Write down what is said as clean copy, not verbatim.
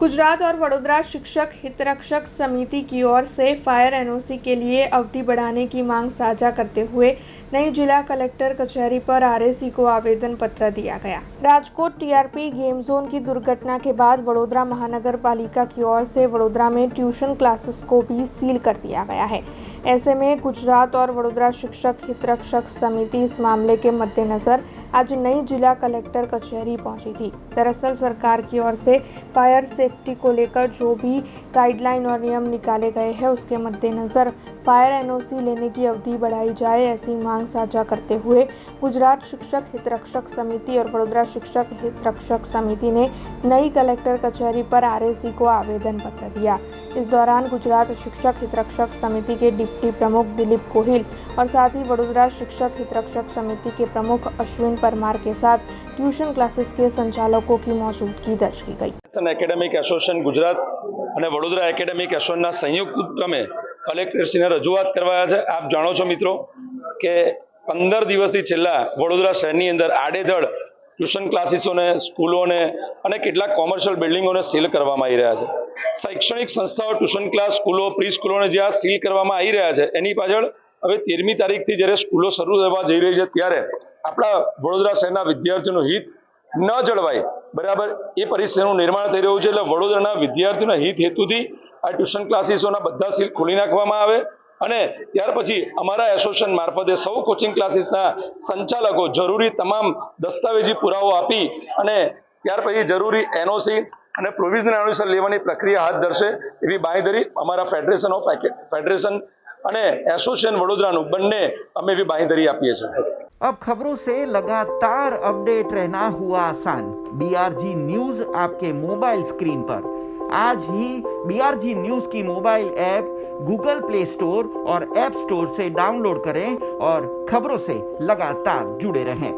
गुजरात और वडोदरा शिक्षक हितरक्षक समिति की ओर से फायर एनओसी के लिए अवधि बढ़ाने की मांग साझा करते हुए नई जिला कलेक्टर कचहरी पर आरएसी को आवेदन पत्र दिया गया। राजकोट टीआरपी गेम जोन की दुर्घटना के बाद वडोदरा महानगर पालिका की ओर से वडोदरा में ट्यूशन क्लासेस को भी सील कर दिया गया है। ऐसे में गुजरात और वडोदरा शिक्षक हितरक्षक समिति इस मामले के मद्देनजर आज नई जिला कलेक्टर कचहरी पहुंची थी। दरअसल सरकार की ओर से फायर सेफ्टी को लेकर जो भी गाइडलाइन और नियम निकाले गए हैं उसके मद्देनजर फायर एनओसी लेने की अवधि बढ़ाई जाए, ऐसी मांग साझा करते हुए गुजरात शिक्षक हितरक्षक समिति और वडोदरा शिक्षक हितरक्षक समिति ने नई कलेक्टर कचहरी पर आरएसी को आवेदन पत्र दिया। इस दौरान गुजरात शिक्षक हितरक्षक समिति के डिप्टी प्रमुख दिलीप गोहिल और साथ ही वडोदरा शिक्षक हितरक्षक समिति के प्रमुख अश्विन परमार के साथ ट्यूशन क्लासेस के संचालकों की मौजूदगी दर्ज की गई। एकेडमिक एसोसिएशन गुजरात और वडोदरा एकेडमिक एसोसिएशनના संयुक्त उपक्रमे कलेक्टरश्रीने रजूआत करवाया है। आप जाणो छो मित्रों के 15 दिवसथी छेल्ला वडोदरा शहेरनी अंदर आड़ेधड़ ट्यूशन क्लासीसोने स्कूलोने अने केटलाक कॉमर्शियल बिल्डिंगोने सील करवामां आई रह्या छे। शैक्षणिक संस्थाओं ट्यूशन क्लास स्कूलों प्री स्कूलोने जे आ सील करवामां आई रह्या छे एनी पाछळ हवे 13मी तारीखथी ज्यारे स्कूलो शरू थवा जई रही छे त्यारे आपणा वडोदरा शहेरना विद्यार्थीओनुं हित न जळवाय बराबर ए परिस्थितिनुं निर्माण थई रह्युं छे। એટલે વડોદરાના વિદ્યાર્થીઓના હિત હેતુથી આ ટ્યુશન ક્લાસીસોના બધા સીલ ખોલી નાખવામાં આવે અને ત્યાર પછી અમારા એસોસિએશન મારફતે સૌ કોચિંગ ક્લાસીસના સંચાલકો જરૂરી તમામ દસ્તાવેજી પુરાવો આપી અને ત્યાર પછી જરૂરી એનઓસી અને પ્રોવિઝનલ એનઓસી લેવાની પ્રક્રિયા હાથ ધરશે એવી બાંયધરી અમારા ફેડરેશન અને એસોસિએશન વડોદરાનું બંને અમે એવી બાંયધરી આપીએ છીએ। अब खबरों से लगातार अपडेट रहना हुआ आसान। बीआरजी न्यूज आपके मोबाइल स्क्रीन पर। आज ही बीआरजी न्यूज की mobile app Google play store और ऐप स्टोर से डाउनलोड करें और खबरों से लगातार जुड़े रहें।